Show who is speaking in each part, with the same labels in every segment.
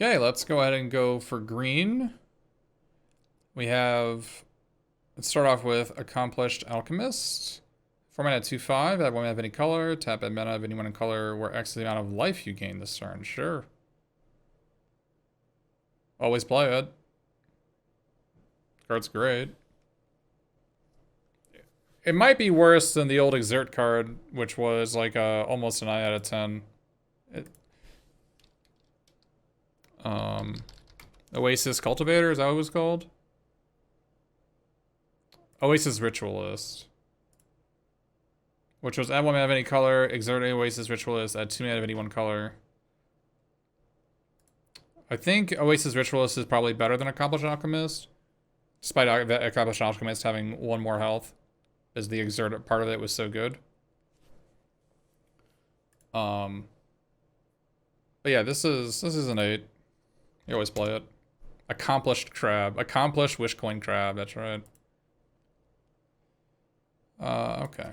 Speaker 1: Okay, let's go ahead and go for green. We have, let's start off with Accomplished Alchemist. 4 mana 2/5, add 1 mana of any color, tap add mana of anyone in color where X is the amount of life you gain this turn. Sure. Always play it. Card's great. It might be worse than the old Exert card, which was like almost a 9 out of 10. Oasis Cultivator, is that what it was called? Oasis Ritualist. Which was add 1 mana of any color, exert a Oasis Ritualist, add 2 mana of any one color. I think Oasis Ritualist is probably better than Accomplished Alchemist. Despite Accomplished Alchemist having 1 more health. As the exert part of it was so good. But yeah, this is an 8. You always play it. Accomplished Crab. Accomplished Wishcoin Crab, that's right. Okay.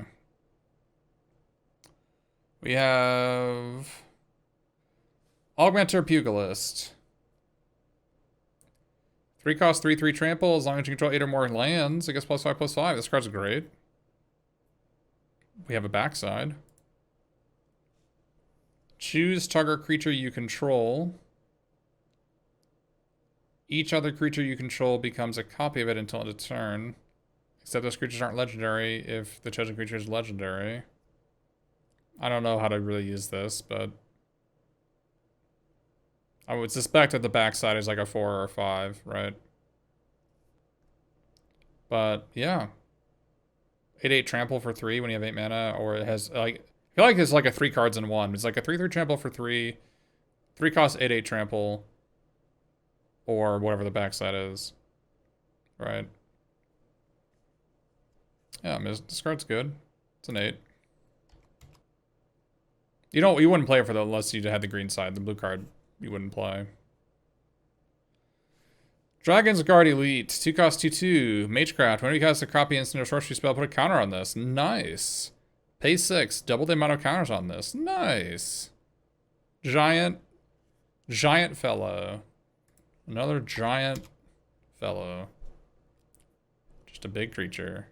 Speaker 1: We have Augmenter Pugilist. 3 cost 3/3 trample, as long as you control 8 or more lands. I guess +5/+5. This card's great. We have a backside. Choose target creature you control. Each other creature you control becomes a copy of it until end of turn. Except those creatures aren't legendary if the chosen creature is legendary. I don't know how to really use this, but I would suspect that the backside is like a 4 or a 5, right? But yeah. 8/8 trample for 3 when you have 8 mana, or it has like, I feel like it's like a 3 cards in 1. It's like a 3/3 trample for 3, 3 cost 8/8 trample, or whatever the backside is, right? Yeah, this card's good. It's an 8. You wouldn't play it for the unless you had the green side. The blue card you wouldn't play. Dragon's Guard Elite, 2 cost 2/2. Magecraft, whenever you cast a copy instant or sorcery spell, put a counter on this. Nice. Pay 6, double the amount of counters on this. Nice. Giant fellow. Another giant fellow. Just a big creature.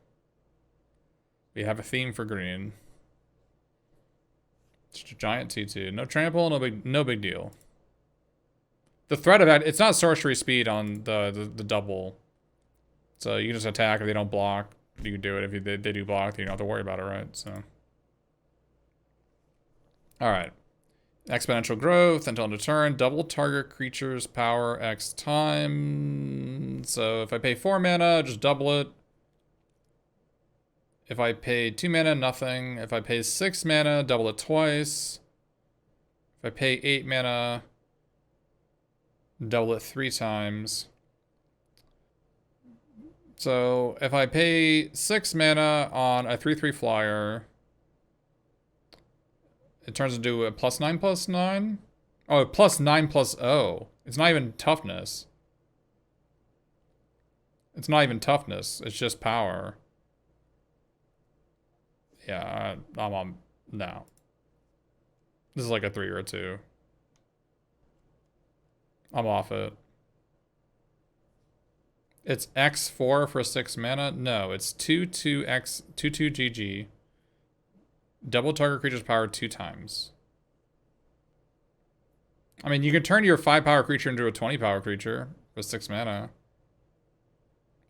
Speaker 1: We have a theme for green. Just a giant 2/2. No trample, no big deal. The threat of that, it's not sorcery speed on the double. So you can just attack if they don't block. You can do it. If they do block, you don't have to worry about it, right? So. Alright. Exponential growth until end of turn. Double target creature's power X time. So if I pay 4 mana, just double it. If I pay 2 mana, nothing. If I pay 6 mana, double it twice. If I pay 8 mana, double it 3 times. So if I pay 6 mana on a 3/3 flyer, it turns into a +9/+9. Oh, +9/+0. It's not even toughness. It's not even toughness. It's just power. Yeah, I'm on. No. This is like a 3 or a 2. I'm off it. It's X4 for 6 mana? No, it's 2/2 GG. Double target creature's power 2 times. I mean, you can turn your 5 power creature into a 20 power creature with 6 mana.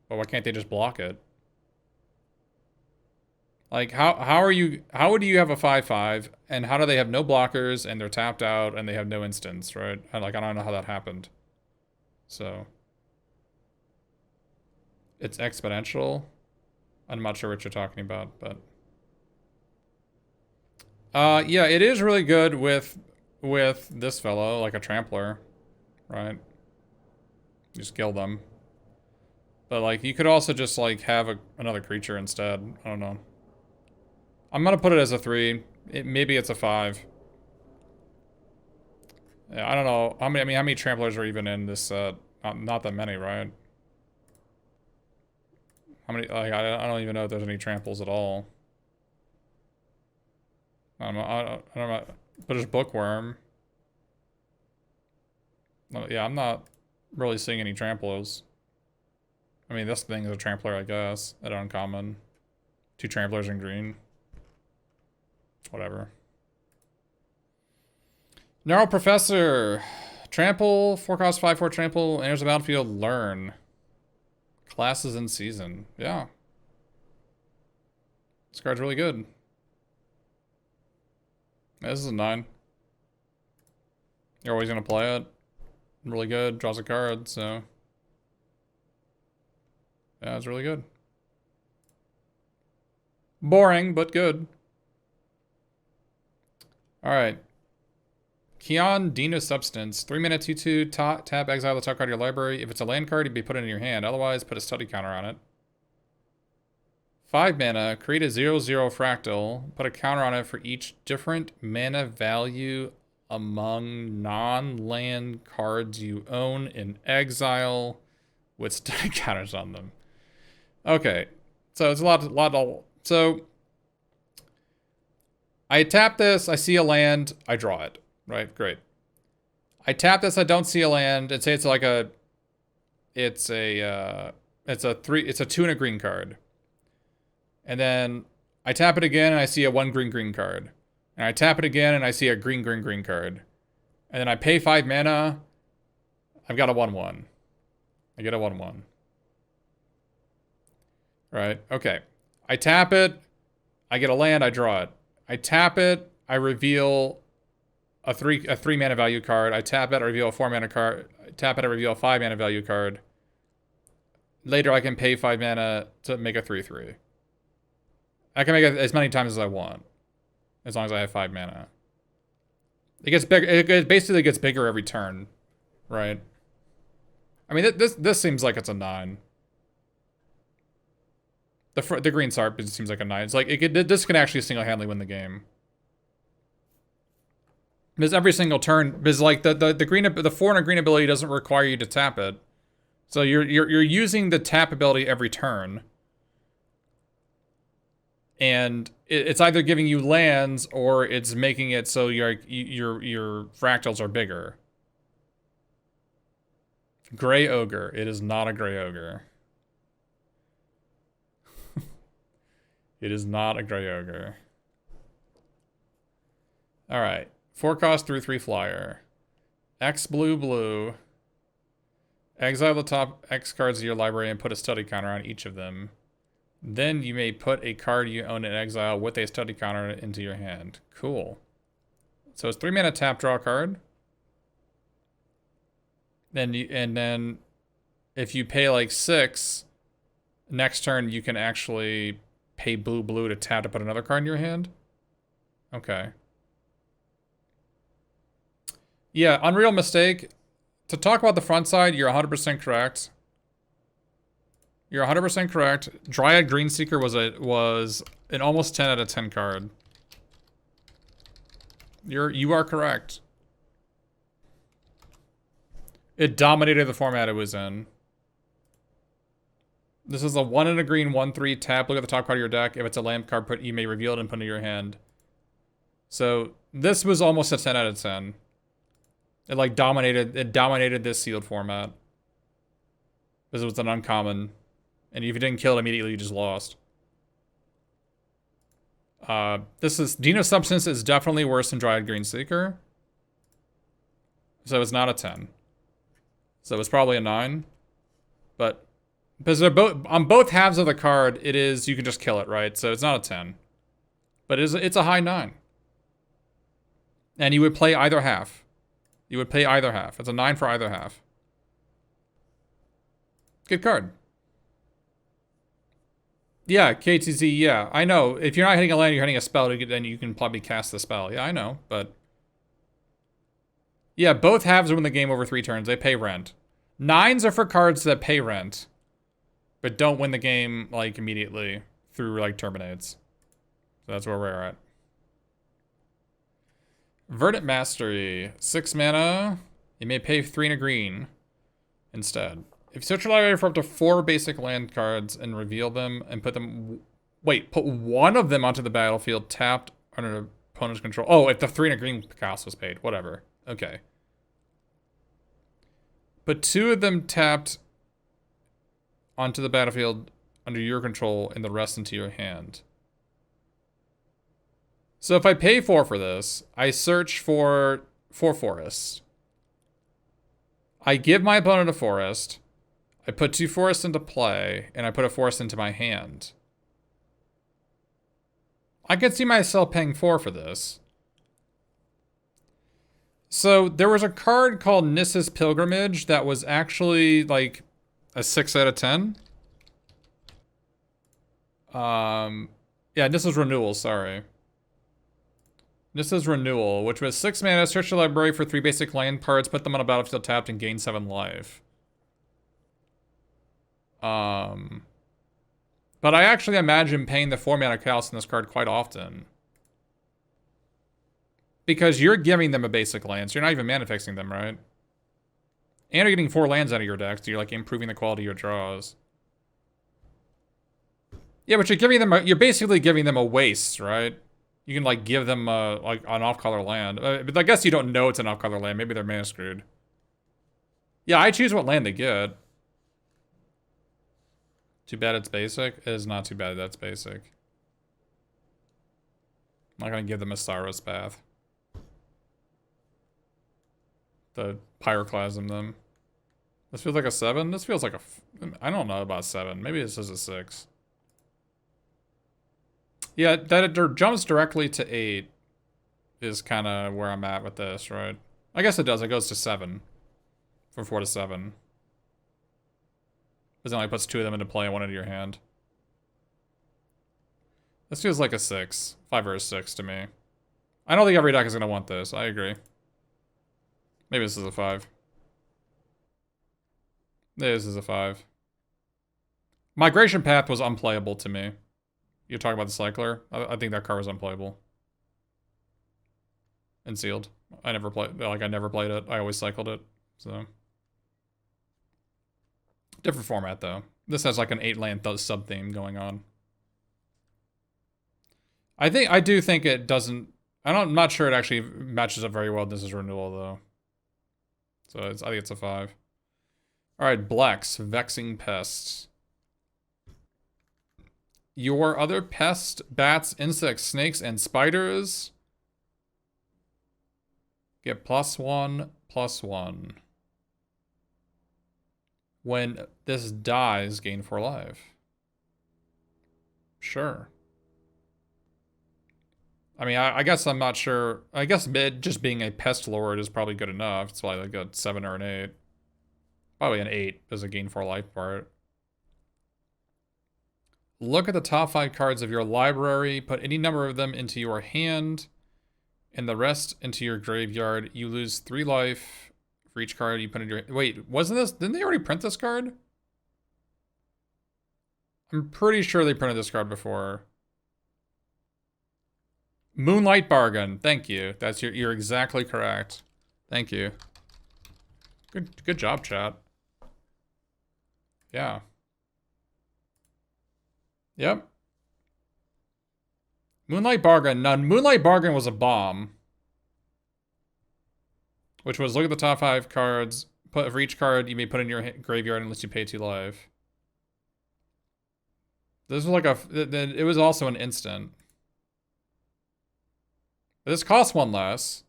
Speaker 1: But why can't they just block it? Like, how would you have a 5/5 and how do they have no blockers and they're tapped out and they have no instants, right? I don't know how that happened. So it's exponential. I'm not sure what you're talking about, but yeah, it is really good with this fellow, like a trampler, right? You just kill them. But like you could also just like have another creature instead. I don't know. I'm gonna put it as a 3. Maybe it's a 5. Yeah, I don't know. How many tramplers are even in this set? Not that many, right? How many? Like I don't even know if there's any tramples at all. I don't know. But there's Bookworm. Yeah, I'm not really seeing any tramplers. I mean, this thing is a trampler, I guess, at uncommon. 2 tramplers in green. Whatever. Neural Professor. Trample, 4 cost 5/4 trample, enters the battlefield, learn. Classes in season. Yeah. This card's really good. Yeah, this is a 9. You're always gonna play it. Really good, draws a card, so. Yeah, it's really good. Boring, but good. Alright. Keon Dino Substance. 3-mana 2/2, tap, exile the top card of your library. If it's a land card, it'd be put in your hand. Otherwise, put a study counter on it. 5 mana, create a 0/0 fractal. Put a counter on it for each different mana value among non-land cards you own in exile with study counters on them. Okay, so it's a lot. So I tap this, I see a land, I draw it. Right, great. I tap this, I don't see a land, and say it's like a, it's a 2 and a green card. And then I tap it again and I see a 1 green card. And I tap it again and I see a green card. And then I pay 5 mana, I've got a 1/1. I get a 1/1. Right, okay. I tap it, I get a land, I draw it. I tap it, I reveal a 3 mana value card. I tap it, I reveal a 4 mana card. I tap it, I reveal a 5 mana value card. Later, I can pay 5 mana to make a 3/3. I can make it as many times as I want, as long as I have 5 mana. It gets bigger. It basically gets bigger every turn, right? I mean, this seems like it's a 9. The green Sarp seems like a 9. It's like this can actually single-handedly win the game. Because every single turn, because like the 4 and a green ability doesn't require you to tap it, so you're using the tap ability every turn, and it's either giving you lands or it's making it so your fractals are bigger. Gray Ogre. It is not a Gray Ogre. It is not a Gray Ogre. All right. 4 cost 3/3 flyer. X blue. Exile the top X cards of your library and put a study counter on each of them. Then you may put a card you own in exile with a study counter into your hand. Cool. So it's 3 mana tap, draw a card. And then if you pay like 6, next turn you can actually pay blue to tap to put another card in your hand. Okay. Yeah, Unreal Mistake. To talk about the front side, you're 100% correct. You're 100% correct. Dryad Greenseeker was an almost 10 out of 10 card. You are correct. It dominated the format it was in. This is a 1 and a green 1/3 tap. Look at the top card of your deck. If it's a lamp card, you may reveal it and put it in your hand. So this was almost a 10 out of 10. It like dominated this sealed format. Because it was an uncommon. And if you didn't kill it immediately, you just lost. Dino Substance is definitely worse than Dryad Greenseeker. So it's not a 10. So it's probably a 9. But because they're both on both halves of the card, it is you can just kill it, right? So it's not a 10. But it's a high 9. And you would play either half. You would play either half. It's a 9 for either half. Good card. Yeah, KTZ, yeah. I know. If you're not hitting a land, you're hitting a spell, then you can probably cast the spell. Yeah, I know, but... Yeah, both halves win the game over 3 turns. They pay rent. 9s are for cards that pay rent, but don't win the game, like, immediately through, like, terminates. So that's where we're at. Verdant Mastery. 6 mana. You may pay 3 and a green instead. If you search your library for up to 4 basic land cards and reveal them and put them... Wait, put one of them onto the battlefield tapped under an opponent's control. Oh, if the 3 and a green cost was paid. Whatever. Okay. Put 2 of them tapped onto the battlefield under your control and the rest into your hand. So if I pay 4 for this, I search for 4 forests. I give my opponent a forest. I put 2 forests into play, and I put a forest into my hand. I could see myself paying 4 for this. So there was a card called Nissa's Pilgrimage that was actually like a 6 out of 10. Yeah, Nissa's Renewal, sorry. Nissa's Renewal, which was 6 mana, search your library for 3 basic land cards, put them on a battlefield tapped, and gain 7 life. But I actually imagine paying the 4 mana cost in this card quite often. Because you're giving them a basic land, so you're not even mana fixing them, right? And you're getting 4 lands out of your deck, so you're like improving the quality of your draws. Yeah, but you're giving them you're basically giving them a waste, right? You can like give them like an off-color land. But I guess you don't know it's an off-color land. Maybe they're mana screwed. Yeah, I choose what land they get. Too bad it's basic. It is not too bad that's basic. I'm not gonna give them a Sorrow's Path. The Pyroclasm them. This feels like a 7. This feels like a... I don't know about 7. Maybe this is a 6. Yeah, that it jumps directly to 8 is kind of where I'm at with this, right? I guess it does. It goes to 7. From 4 to 7. Because it only puts 2 of them into play and 1 into your hand. This feels like a 6. 5 or a 6 to me. I don't think every deck is going to want this. I agree. Maybe this is a 5. This is a 5. Migration Path was unplayable to me. You're talking about the Cycler? I think that card was unplayable. And sealed. I never played it. I always cycled it. So. Different format, though. This has like an 8-land sub-theme going on. I do think it doesn't... I'm not sure it actually matches up very well. This is Renewal, though. So I think it's a 5. Alright, Blex. Vexing Pests. Your other pest, bats, insects, snakes, and spiders get +1/+1. When this dies, gain 4 life. Sure. I mean, I guess I'm not sure. I guess just being a pest lord is probably good enough. It's probably like a 7 or an 8. Probably an 8 as a gain 4 life part. Look at the top 5 cards of your library. Put any number of them into your hand. And the rest into your graveyard. You lose 3 life for each card you put in your... Wait, wasn't this... Didn't they already print this card? I'm pretty sure they printed this card before. Moonlight Bargain. Thank you. That's you're exactly correct. Thank you. Good job, chat. Yeah. Yep. Moonlight Bargain. Now, Moonlight Bargain was a bomb. Which was, look at the top 5 cards. For each card you may put in your graveyard unless you pay 2 life. This was like it was also an instant. This costs 1 less.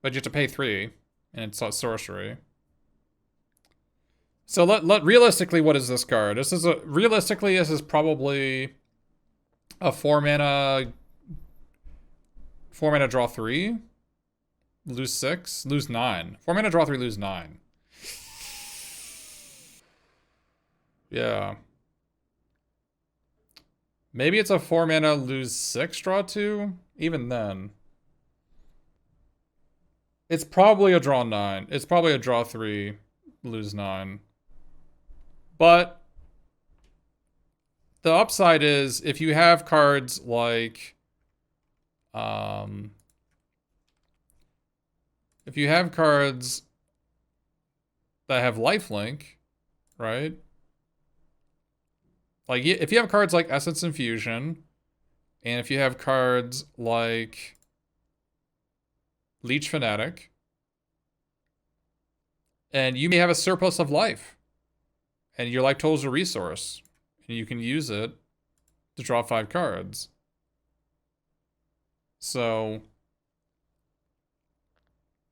Speaker 1: But you have to pay 3. And it's sorcery. So realistically, what is this card? Realistically, this is probably a 4 mana draw 3. Lose 6, lose 9. 4 mana draw 3, lose 9. Yeah. Maybe it's a 4 mana lose 6 draw 2. Even then. It's probably a draw 9. It's probably a draw 3, lose 9. But the upside is if you have cards like if you have cards that have lifelink, right? Like if you have cards like Essence Infusion, and if you have cards like Leech Fanatic, And you may have a surplus of life. And your life total is a resource. And you can use it to draw 5 cards. So,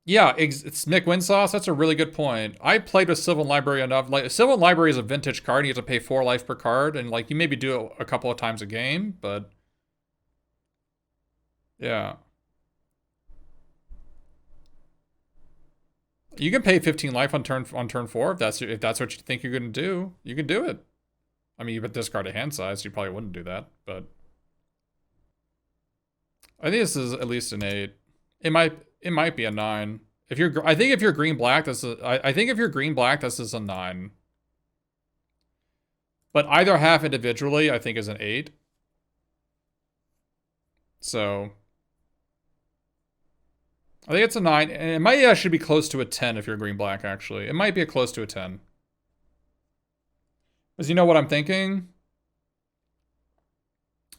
Speaker 1: yeah, it's Mick Winsauce. That's a really good point. I played with Sylvan Library enough. Like, Sylvan Library is a vintage card. And you have to pay 4 life per card. And, like, you maybe do it a couple of times a game. But, yeah. You can pay 15 life on turn 4 if that's what you think you're gonna do. You can do it. I mean, you would discard a hand size, so you probably wouldn't do that, but I think this is at least an 8. It might be a 9. I think if you're green black, I think if you're green black, this is a 9. But either half individually, I think is an 8. So I think it's a 9, and it might actually be close to a 10 if you're green-black, actually. It might be close to a 10. Because you know what I'm thinking?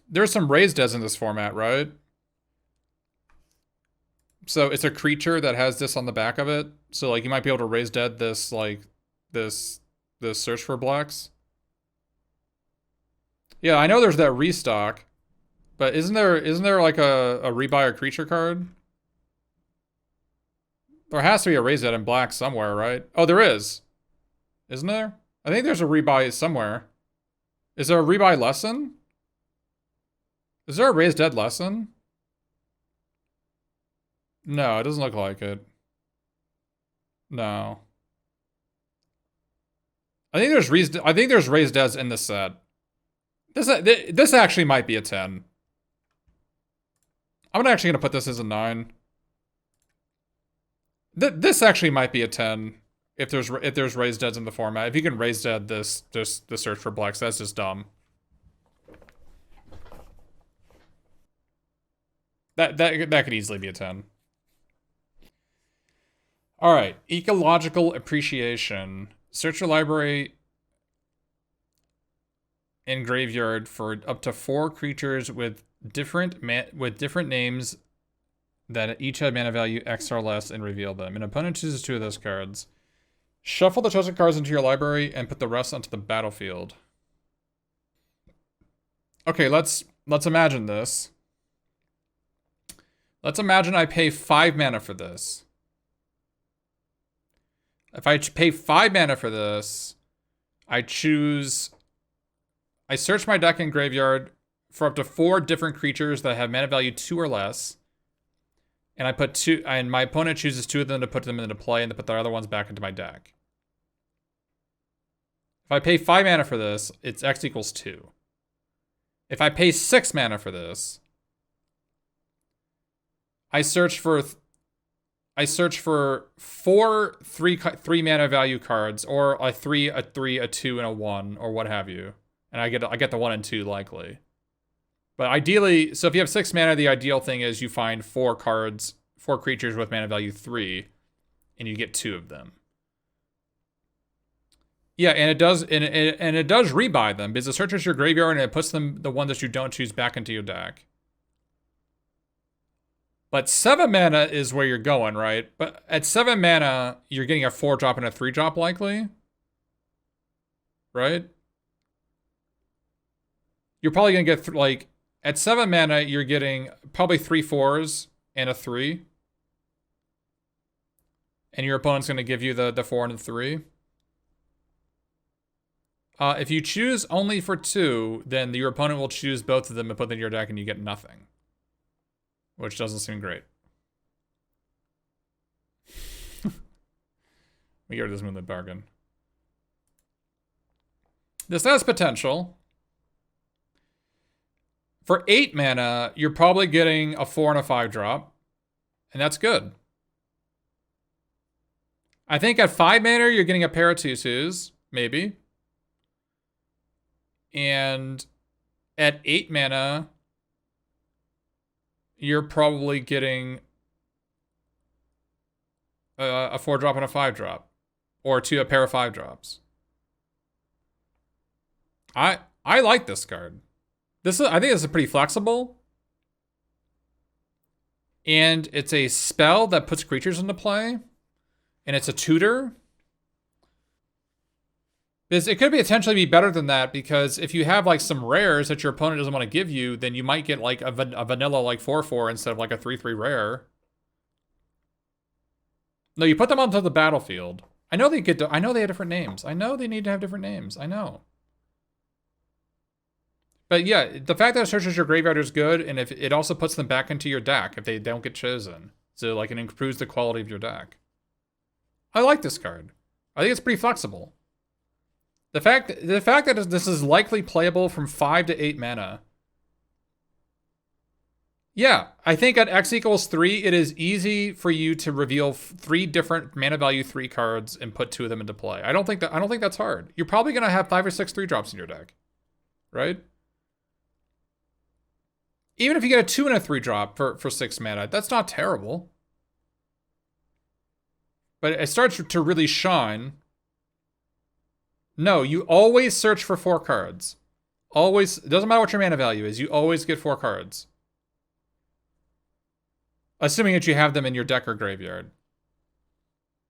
Speaker 1: There's some raised deads in this format, right? So it's a creature that has this on the back of it. So, like, you might be able to raise dead this, like, this search for blacks. Yeah, I know there's that restock, but isn't there like a rebuy a creature card? There has to be a raise dead in black somewhere, right? Oh, there is. Isn't there? I think there's a rebuy somewhere. Is there a rebuy lesson? Is there a raised dead lesson? No, it doesn't look like it. No. I think there's raised deads in this set. This actually might be a 10. I'm actually gonna put this as a 9. This actually might be a 10 if there's raised deads in the format. If you can raise dead the search for blacks, that's just dumb. That could easily be a 10. All right, ecological appreciation. Search your library and graveyard for up to 4 creatures with different names that each have mana value X or less, and reveal them. An opponent chooses 2 of those cards. Shuffle the chosen cards into your library and put the rest onto the battlefield. Okay, let's imagine this. Let's imagine I pay 5 mana for this. If I pay 5 mana for this, I search my deck and graveyard for up to 4 different creatures that have mana value 2 or less. And I put 2, and my opponent chooses 2 of them to put them into play and to put the other ones back into my deck. If I pay 5 mana for this, it's X equals 2. If I pay 6 mana for this, I search for 4 3 mana value cards, or a 3, a 2, and a 1, or what have you. And I get the 1 and 2 likely. But ideally, so if you have 6 mana, the ideal thing is you find 4 creatures with mana value 3, and you get 2 of them. Yeah, and it does rebuy them, because it searches your graveyard and it puts the one that you don't choose back into your deck. But 7 mana is where you're going, right? But at 7 mana, you're getting a 4-drop and a 3-drop likely. Right? You're probably going to get, like, at 7 mana, you're getting probably 3 4s and a 3. And your opponent's going to give you the 4 and the 3. If you choose only for 2, then your opponent will choose both of them and put them in your deck and you get nothing. Which doesn't seem great. We get rid of this Moonlit Bargain. This has potential. For 8 mana, you're probably getting a 4 and a 5-drop. And that's good. I think at 5 mana, you're getting a pair of 2/2s. Maybe. And at 8 mana, you're probably getting a 4-drop and a 5-drop. Or a pair of 5-drops. I like this card. I think this is pretty flexible. And it's a spell that puts creatures into play. And it's a tutor. It could potentially be better than that, because if you have like some rares that your opponent doesn't want to give you, then you might get like a vanilla like 4/4 instead of like a 3/3 rare. No, you put them onto the battlefield. I know they I know they have different names. I know they need to have different names. I know. But yeah, the fact that it searches your graveyard is good, and if it also puts them back into your deck if they don't get chosen. So like it improves the quality of your deck. I like this card. I think it's pretty flexible. The fact that this is likely playable from 5 to 8 mana. Yeah, I think at X equals 3, it is easy for you to reveal 3 different mana value 3 cards and put 2 of them into play. I don't think that's hard. You're probably gonna have 5 or 6 3-drops in your deck, right? Even if you get a 2 and a 3-drop for 6 mana, that's not terrible. But it starts to really shine. No, you always search for 4 cards. Always, it doesn't matter what your mana value is, you always get 4 cards. Assuming that you have them in your deck or graveyard.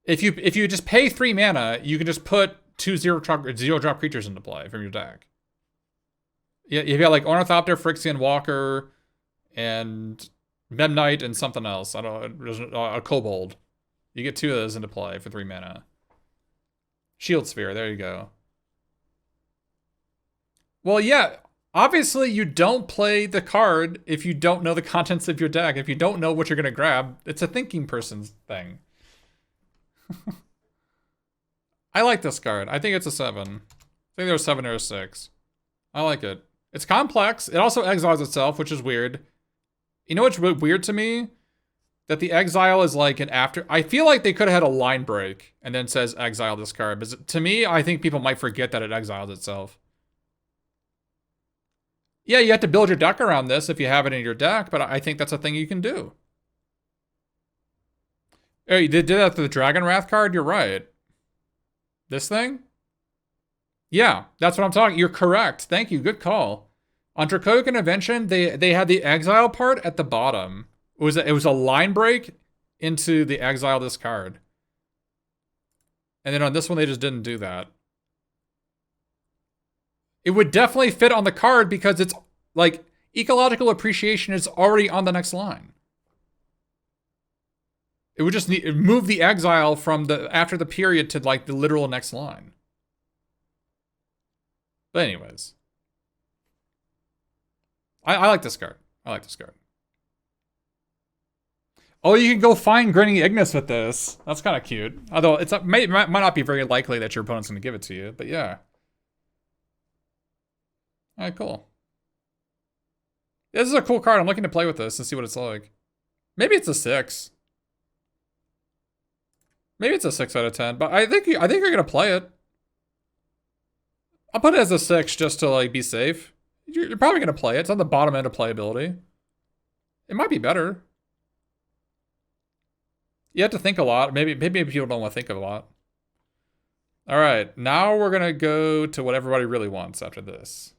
Speaker 1: If you just pay 3 mana, you can just put 2 0-drop creatures into play from your deck. Yeah, you've got like Ornithopter, Phyrexian Walker, and Memnite, and something else. I don't know, a Kobold. You get 2 of those into play for 3 mana. Shield Sphere, there you go. Well, yeah, obviously you don't play the card if you don't know the contents of your deck. If you don't know what you're going to grab, it's a thinking person's thing. I like this card. I think it's a 7. I think there's a 7 or a 6. I like it. It's complex. It also exiles itself, which is weird. You know what's weird to me? That the exile is like an after... I feel like they could have had a line break and then says exile this card. But to me, I think people might forget that it exiles itself. Yeah, you have to build your deck around this if you have it in your deck, but I think that's a thing you can do. Oh, you did that to the Dragon Wrath card? You're right. This thing? Yeah, that's what I'm talking. You're correct. Thank you. Good call. On Draconic Intervention, they had the exile part at the bottom. It was a line break into the exile this card. And then on this one, they just didn't do that. It would definitely fit on the card because it's like Ecological Appreciation is already on the next line. It would just move the exile from after the period to like the literal next line. But anyways. I like this card. I like this card. Oh, you can go find Grinning Ignis with this. That's kind of cute. Although it might not be very likely that your opponent's going to give it to you, but yeah. All right, cool. This is a cool card. I'm looking to play with this and see what it's like. Maybe it's a 6. Maybe it's a 6 out of 10, but I think you're going to play it. I'll put it as a 6 just to like be safe. You're probably going to play it. It's on the bottom end of playability. It might be better. You have to think a lot. Maybe people don't want to think a lot. All right, now we're going to go to what everybody really wants after this.